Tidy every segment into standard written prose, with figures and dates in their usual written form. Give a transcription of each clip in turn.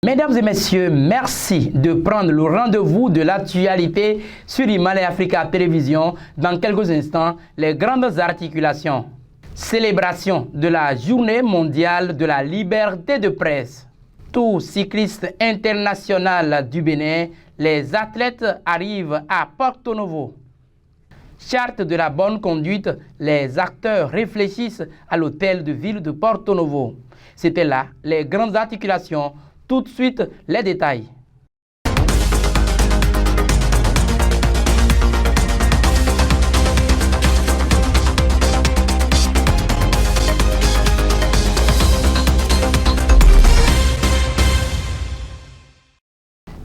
Mesdames et messieurs, merci de prendre le rendez-vous de l'actualité sur Himalaya Africa Télévision. Dans quelques instants, les grandes articulations. Célébration de la Journée mondiale de la liberté de presse. Tour cycliste international du Bénin, les athlètes arrivent à Porto Novo. Charte de la bonne conduite, les acteurs réfléchissent à l'hôtel de ville de Porto Novo. C'était là les grandes articulations. Tout de suite, les détails.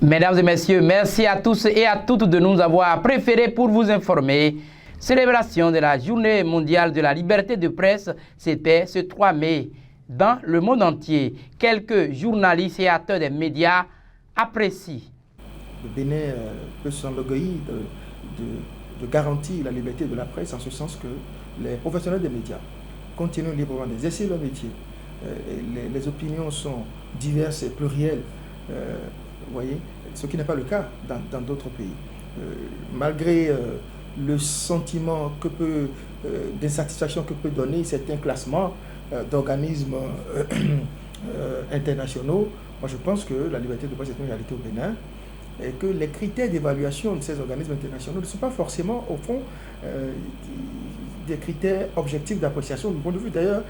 Mesdames et messieurs, merci à tous et à toutes de nous avoir préférés pour vous informer. Célébration de la Journée mondiale de la liberté de presse, c'était ce 3 mai. Dans le monde entier, quelques journalistes et acteurs des médias apprécient. Le Bénin peut s'enorgueillir de garantir la liberté de la presse en ce sens que les professionnels des médias continuent librement d'exercer leur métier. Les opinions sont diverses et plurielles, vous voyez, ce qui n'est pas le cas dans d'autres pays. Malgré le sentiment d'insatisfaction que peut donner certains classements d'organismes internationaux, moi je pense que la liberté de presse est une réalité au Bénin et que les critères d'évaluation de ces organismes internationaux ne sont pas forcément au fond des critères objectifs d'appréciation du point de vue. D'ailleurs,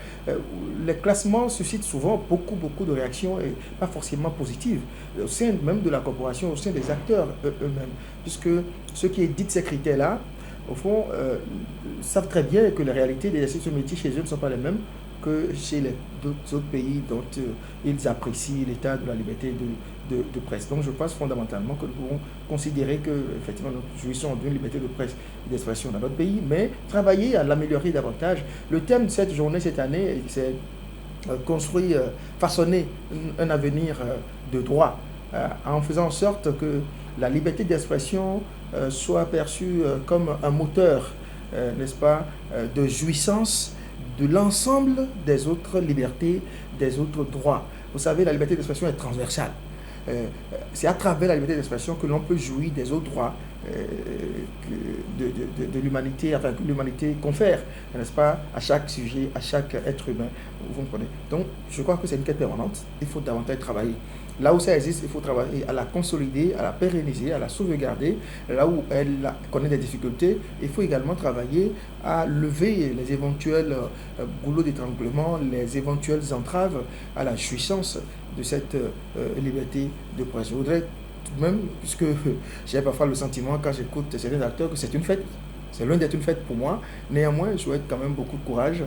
les classements suscitent souvent beaucoup de réactions et pas forcément positives au sein même de la corporation, au sein des acteurs eux-mêmes, puisque ceux qui éditent ces critères-là, au fond, savent très bien que les réalités d'exercice de ce métier chez eux ne sont pas les mêmes que chez d'autres pays dont ils apprécient l'état de la liberté de presse. Donc je pense fondamentalement que nous pouvons considérer que effectivement nous jouissons d'une liberté de presse et d'expression dans notre pays, mais travailler à l'améliorer davantage. Le thème de cette journée cette année, c'est façonner un avenir de droit, en faisant en sorte que la liberté d'expression soit perçue comme un moteur, n'est-ce pas, de jouissance de l'ensemble des autres libertés, des autres droits. Vous savez, la liberté d'expression est transversale. C'est à travers la liberté d'expression que l'on peut jouir des autres droits de l'humanité, enfin que l'humanité confère, n'est-ce pas, à chaque sujet, à chaque être humain. Vous comprenez? Donc, je crois que c'est une quête permanente. Il faut davantage travailler. Là où ça existe, il faut travailler à la consolider, à la pérenniser, à la sauvegarder. Là où elle connaît des difficultés, il faut également travailler à lever les éventuels goulots d'étranglement, les éventuelles entraves à la jouissance de cette liberté de presse. Je voudrais tout de même, puisque j'ai parfois le sentiment quand j'écoute certains acteurs que c'est une fête, c'est loin d'être une fête pour moi. Néanmoins, je souhaite quand même beaucoup de courage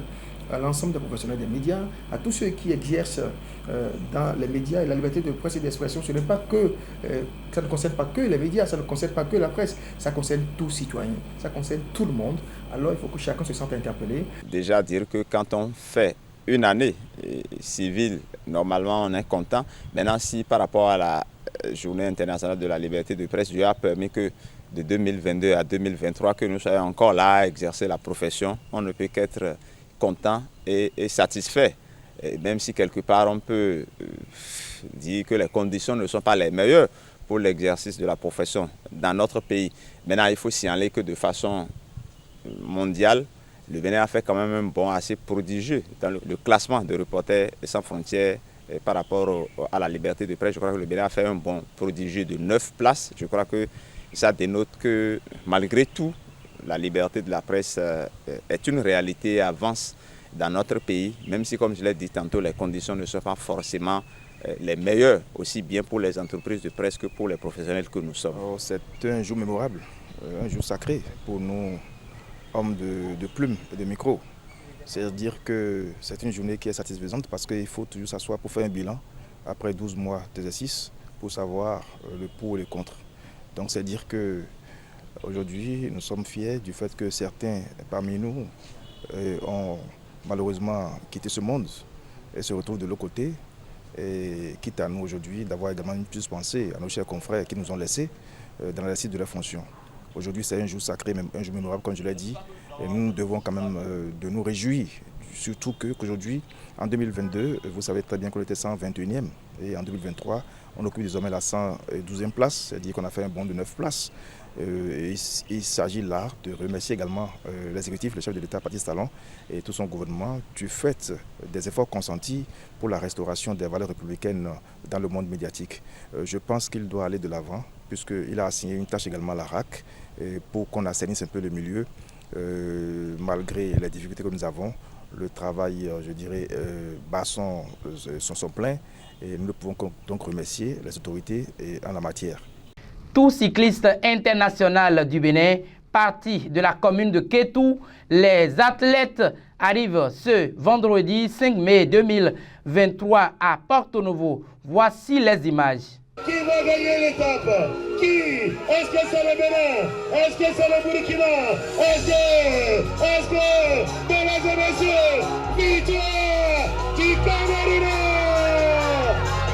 à l'ensemble des professionnels des médias, à tous ceux qui exercent dans les médias. Et la liberté de presse et d'expression, ce n'est pas que, ça ne concerne pas que les médias, ça ne concerne pas que la presse, ça concerne tout citoyen, ça concerne tout le monde. Alors il faut que chacun se sente interpellé. Déjà dire que quand on fait une année civile, normalement on est content. Maintenant, si par rapport à la Journée internationale de la liberté de presse, Dieu a permis que de 2022 à 2023, que nous soyons encore là à exercer la profession, on ne peut qu'être content et satisfait. Et même si quelque part on peut dire que les conditions ne sont pas les meilleures pour l'exercice de la profession dans notre pays. Maintenant, il faut signaler que de façon mondiale, le Bénin a fait quand même un bond assez prodigieux dans le classement de Reporters sans frontières par rapport à la liberté de presse. Je crois que le Bénin a fait un bond prodigieux de 9 places. Je crois que ça dénote que malgré tout, la liberté de la presse est une réalité et avance dans notre pays, même si, comme je l'ai dit tantôt, les conditions ne sont pas forcément les meilleures, aussi bien pour les entreprises de presse que pour les professionnels que nous sommes. C'est un jour mémorable, un jour sacré pour nous, hommes de plumes et de micro. C'est-à-dire que c'est une journée qui est satisfaisante parce qu'il faut toujours s'asseoir pour faire un bilan après 12 mois d'exercice pour savoir le pour et le contre. Donc c'est dire que aujourd'hui, nous sommes fiers du fait que certains parmi nous ont malheureusement quitté ce monde et se retrouvent de l'autre côté. Et quitte à nous aujourd'hui d'avoir également une plus pensée à nos chers confrères qui nous ont laissés dans l'exercice de leurs fonctions. Aujourd'hui, c'est un jour sacré, un jour mémorable, comme je l'ai dit. Et nous devons quand même de nous réjouir, surtout qu'aujourd'hui, en 2022, vous savez très bien qu'on était 121e. Et en 2023, On occupe désormais la 112e place, c'est-à-dire qu'on a fait un bond de 9 places. Il s'agit là de remercier également l'exécutif, le chef de l'État, Patrice Talon, et tout son gouvernement du fait des efforts consentis pour la restauration des valeurs républicaines dans le monde médiatique. Je pense qu'il doit aller de l'avant, puisqu'il a assigné une tâche également à la RAC pour qu'on assainisse un peu le milieu, malgré les difficultés que nous avons. Le travail, je dirais, bat son plein, et nous ne pouvons donc remercier les autorités en la matière. Tout cycliste international du Bénin, parti de la commune de Kétou, les athlètes arrivent ce vendredi 5 mai 2023 à Porto Novo. Voici les images. Qui va gagner l'étape? Qui? Est-ce que c'est le Bénin? Est-ce que c'est le Burkina? Est-ce que, mesdames et messieurs, victoire du Camerounais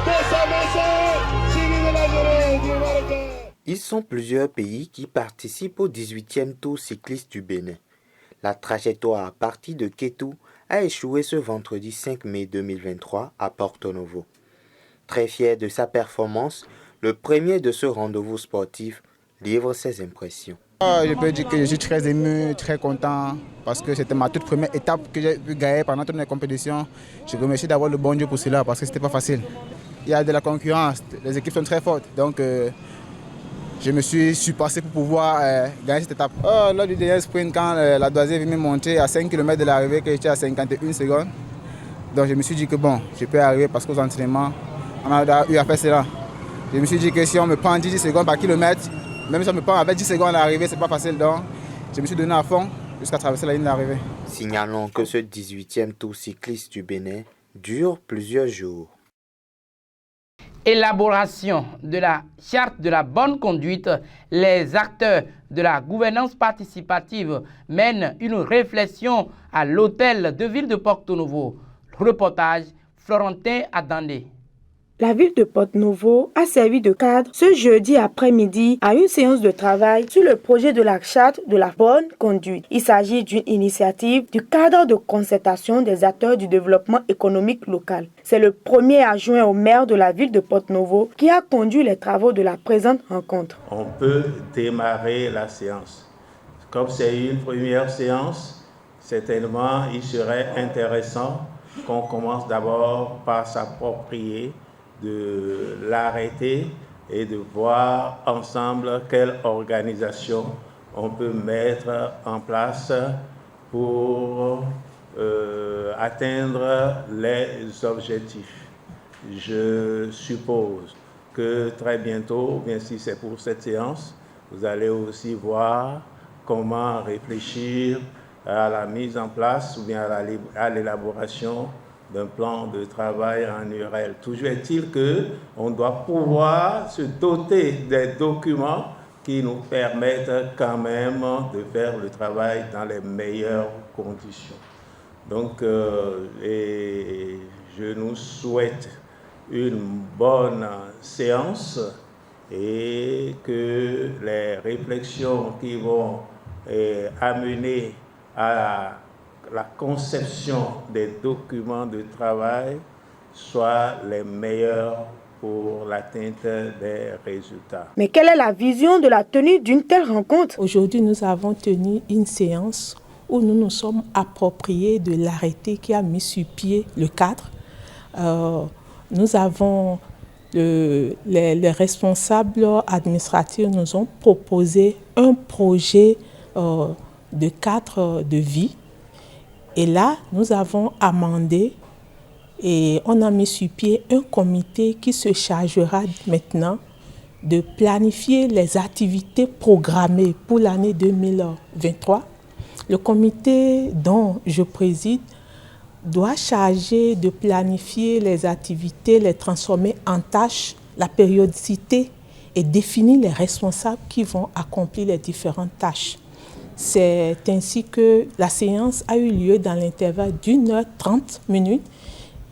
de Saint-Vincent, suivi de la journée du Marocain. Ils sont plusieurs pays qui participent au 18e Tour cycliste du Bénin. La trajectoire à partir de Kétou a échoué ce vendredi 5 mai 2023 à Porto Novo. Très fier de sa performance, le premier de ce rendez-vous sportif livre ses impressions. Je peux dire que je suis très ému, très content parce que c'était ma toute première étape que j'ai pu gagner pendant toutes les compétitions. Je remercie d'avoir le bon Dieu pour cela parce que ce n'était pas facile. Il y a de la concurrence, les équipes sont très fortes, donc je me suis surpassé pour pouvoir gagner cette étape. Lors du dernier sprint, quand la doisier est venue monter à 5 km de l'arrivée, que j'étais à 51 secondes, donc je me suis dit que bon, je peux arriver parce qu'aux entraînements, on a eu à faire cela. Je me suis dit que si on me prend 10 secondes par kilomètre, même si on me prend avec 10 secondes à l'arrivée, c'est pas facile, donc je me suis donné à fond jusqu'à traverser la ligne d'arrivée. Signalons que ce 18e Tour cycliste du Bénin dure plusieurs jours. Élaboration de la charte de la bonne conduite, les acteurs de la gouvernance participative mènent une réflexion à l'hôtel de ville de Porto Novo. Reportage Florentin Adandé. La ville de Porto Novo a servi de cadre ce jeudi après-midi à une séance de travail sur le projet de la charte de la bonne conduite. Il s'agit d'une initiative du cadre de concertation des acteurs du développement économique local. C'est le premier adjoint au maire de la ville de Porto Novo qui a conduit les travaux de la présente rencontre. On peut démarrer la séance. Comme c'est une première séance, certainement il serait intéressant qu'on commence d'abord par s'approprier de l'arrêté et de voir ensemble quelle organisation on peut mettre en place pour atteindre les objectifs. Je suppose que très bientôt, bien si c'est pour cette séance, vous allez aussi voir comment réfléchir à la mise en place ou bien à l'élaboration d'un plan de travail en URL. Toujours est-il qu'on doit pouvoir se doter des documents qui nous permettent quand même de faire le travail dans les meilleures conditions. Donc, je nous souhaite une bonne séance et que les réflexions qui vont amener à la conception des documents de travail soient les meilleurs pour l'atteinte des résultats. Mais quelle est la vision de la tenue d'une telle rencontre? Aujourd'hui, nous avons tenu une séance où nous nous sommes appropriés de l'arrêté qui a mis sur pied le cadre. Nous avons les responsables administratifs nous ont proposé un projet de cadre de vie. Et là, nous avons amendé et on a mis sur pied un comité qui se chargera maintenant de planifier les activités programmées pour l'année 2023. Le comité dont je préside doit charger de planifier les activités, les transformer en tâches, la périodicité et définir les responsables qui vont accomplir les différentes tâches. C'est ainsi que la séance a eu lieu dans l'intervalle d'1h30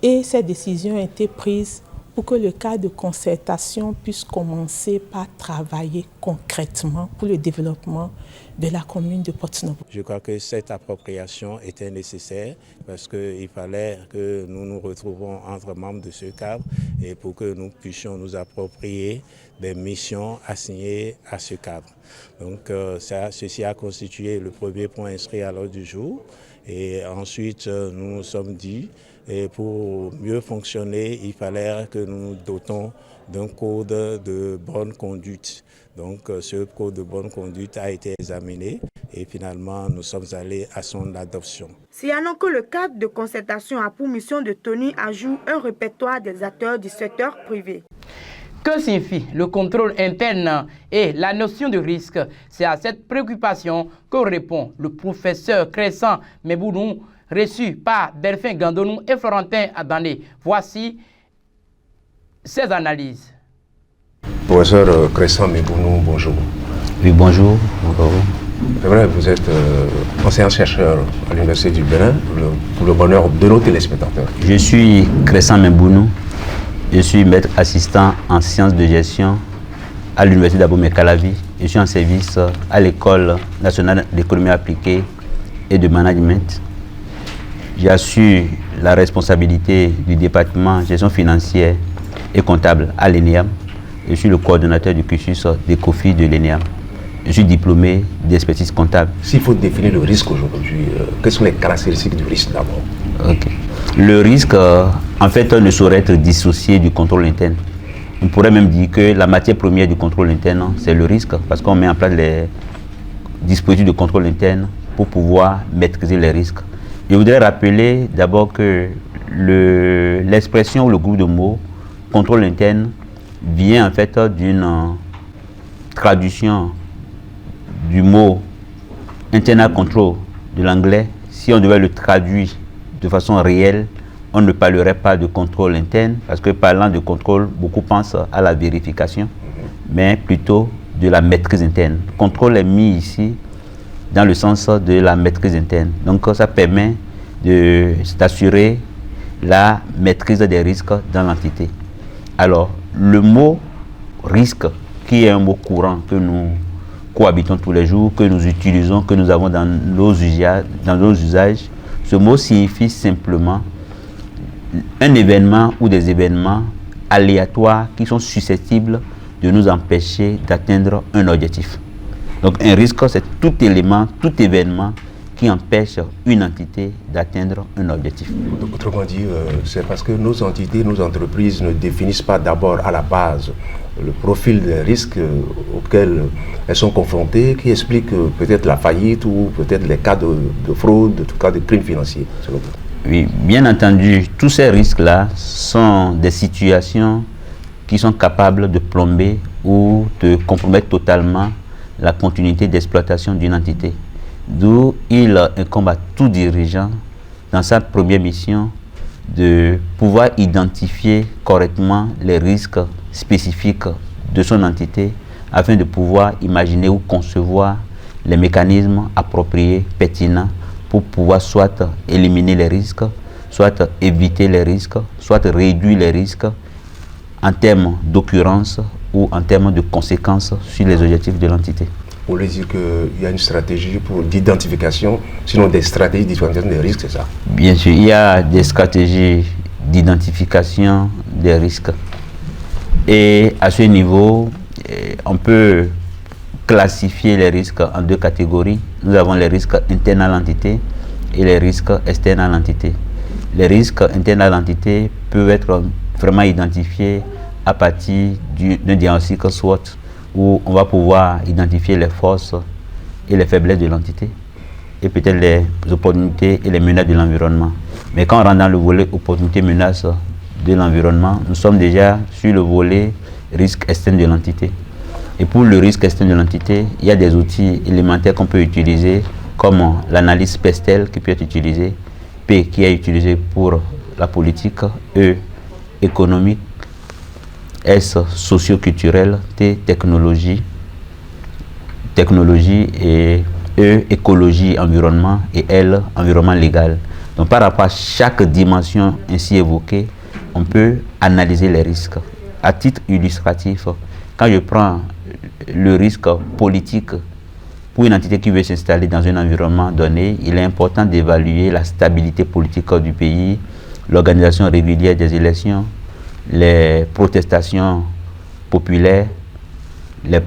et ces décisions ont été prises pour que le cadre de concertation puisse commencer par travailler concrètement pour le développement de la commune de Porto-Novo. Je crois que cette appropriation était nécessaire parce qu'il fallait que nous nous retrouvions entre membres de ce cadre et pour que nous puissions nous approprier des missions assignées à ce cadre. Donc ceci a constitué le premier point inscrit à l'ordre du jour et ensuite nous nous sommes dit et pour mieux fonctionner, il fallait que nous nous dotons d'un code de bonne conduite. Donc ce code de bonne conduite a été examiné et finalement nous sommes allés à son adoption. Signalons que le cadre de concertation a pour mission de tenir à jour un répertoire des acteurs du secteur privé. Que signifie le contrôle interne et la notion de risque? C'est à cette préoccupation que répond le professeur Crescent Mebounou, reçu par Delphin Gandonou et Florentin Adandé. Voici ses analyses. Professeur Crescent Mebounou, bonjour. Oui, bonjour. C'est vrai, vous êtes enseignant-chercheur à l'Université du Bénin, pour le bonheur de nos téléspectateurs. Je suis Crescent Mebounou. Je suis maître assistant en sciences de gestion à l'Université d'Abomey-Calavi. Je suis en service à l'École nationale d'économie appliquée et de management. J'assure la responsabilité du département gestion financière et comptable à l'ENEAM. Je suis le coordonnateur du cursus d'ECOFI de l'ENEAM. Je suis diplômé d'expertise comptable. S'il faut définir le risque aujourd'hui, quelles sont les caractéristiques du risque d'abord? Okay. Le risque, en fait, ne saurait être dissocié du contrôle interne. On pourrait même dire que la matière première du contrôle interne, c'est le risque, parce qu'on met en place les dispositifs de contrôle interne pour pouvoir maîtriser les risques. Je voudrais rappeler d'abord que l'expression ou le groupe de mots contrôle interne vient en fait d'une traduction du mot internal control de l'anglais. Si on devait le traduire de façon réelle, on ne parlerait pas de contrôle interne, parce que parlant de contrôle, beaucoup pensent à la vérification, mais plutôt de la maîtrise interne. Le contrôle est mis ici dans le sens de la maîtrise interne. Donc ça permet d'assurer la maîtrise des risques dans l'entité. Alors, le mot risque, qui est un mot courant que nous cohabitons tous les jours, que nous utilisons, que nous avons dans nos usages, ce mot signifie simplement un événement ou des événements aléatoires qui sont susceptibles de nous empêcher d'atteindre un objectif. Donc un risque, c'est tout élément, tout événement qui empêche une entité d'atteindre un objectif. Autrement dit, c'est parce que nos entités, nos entreprises ne définissent pas d'abord à la base le profil des risques auxquels elles sont confrontées, qui explique peut-être la faillite ou peut-être les cas de fraude, en tout cas de crimes financiers. Oui, bien entendu, tous ces risques-là sont des situations qui sont capables de plomber ou de compromettre totalement la continuité d'exploitation d'une entité. D'où il incombe à tout dirigeant, dans sa première mission, de pouvoir identifier correctement les risques spécifiques de son entité afin de pouvoir imaginer ou concevoir les mécanismes appropriés, pertinents, pour pouvoir soit éliminer les risques, soit éviter les risques, soit réduire les risques en termes d'occurrence ou en termes de conséquences sur les objectifs de l'entité. Vous voulez dire qu'il y a une stratégie d'identification, sinon des stratégies d'identification des risques, c'est ça? Bien sûr, il y a des stratégies d'identification des risques. Et à ce niveau, on peut classifier les risques en deux catégories. Nous avons les risques internes à l'entité et les risques externes à l'entité. Les risques internes à l'entité peuvent être vraiment identifiés à partir d'un diagnostic SWOT, où on va pouvoir identifier les forces et les faiblesses de l'entité et peut-être les opportunités et les menaces de l'environnement. Mais quand on rentre dans le volet opportunités-menaces de l'environnement, nous sommes déjà sur le volet risque externe de l'entité. Et pour le risque externe de l'entité, il y a des outils élémentaires qu'on peut utiliser, comme l'analyse PESTEL qui peut être utilisée, P qui est utilisé pour la politique, E économique, S socio-culturel, T technologie et E écologie, environnement et L environnement légal. Donc par rapport à chaque dimension ainsi évoquée, on peut analyser les risques. À titre illustratif, quand je prends le risque politique pour une entité qui veut s'installer dans un environnement donné, il est important d'évaluer la stabilité politique du pays, l'organisation régulière des élections, les protestations populaires, les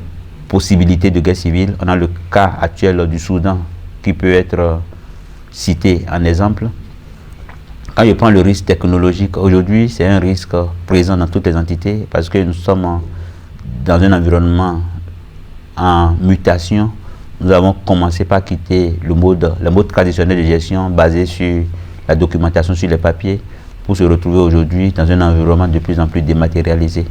possibilités de guerre civile. On a le cas actuel du Soudan qui peut être cité en exemple. Quand je prends le risque technologique, aujourd'hui c'est un risque présent dans toutes les entités parce que nous sommes dans un environnement en mutation. Nous avons commencé par quitter le mode traditionnel de gestion basé sur la documentation sur les papiers pour se retrouver aujourd'hui dans un environnement de plus en plus dématérialisé.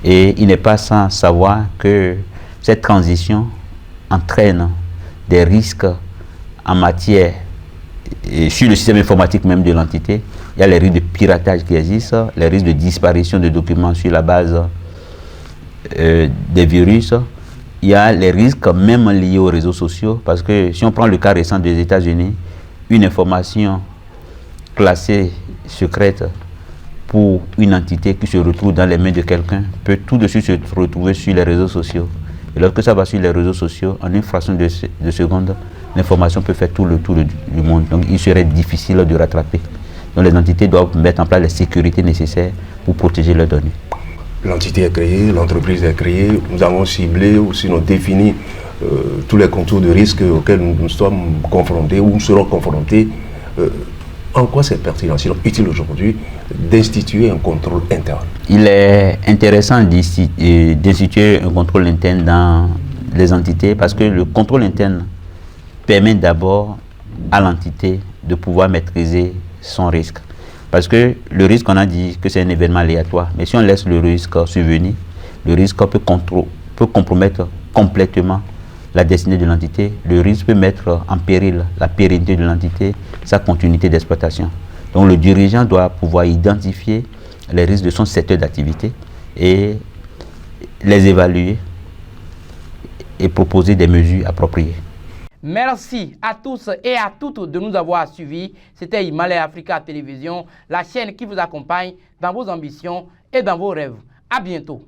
Et il n'est pas sans savoir que cette transition entraîne des risques en matière, et sur le système informatique même de l'entité. Il y a les risques de piratage qui existent, les risques de disparition de documents sur la base des virus. Il y a les risques même liés aux réseaux sociaux, parce que si on prend le cas récent des États-Unis, une information classée secrète pour une entité qui se retrouve dans les mains de quelqu'un peut tout de suite se retrouver sur les réseaux sociaux. Et lorsque ça va sur les réseaux sociaux, en une fraction de seconde, l'information peut faire tout le tour du monde. Donc il serait difficile de rattraper. Donc les entités doivent mettre en place les sécurités nécessaires pour protéger leurs données. L'entité est créée, l'entreprise est créée, nous avons ciblé ou sinon défini tous les contours de risque auxquels nous sommes confrontés ou nous serons confrontés. En quoi c'est pertinent, sinon utile aujourd'hui, d'instituer un contrôle interne? Il est intéressant d'instituer un contrôle interne dans les entités parce que le contrôle interne permet d'abord à l'entité de pouvoir maîtriser son risque. Parce que le risque, on a dit que c'est un événement aléatoire, mais si on laisse le risque survenir, le risque peut compromettre complètement la destinée de l'entité. Le risque peut mettre en péril la pérennité de l'entité, sa continuité d'exploitation. Donc le dirigeant doit pouvoir identifier les risques de son secteur d'activité et les évaluer et proposer des mesures appropriées. Merci à tous et à toutes de nous avoir suivis. C'était Himalaya Africa Télévision, la chaîne qui vous accompagne dans vos ambitions et dans vos rêves. À bientôt.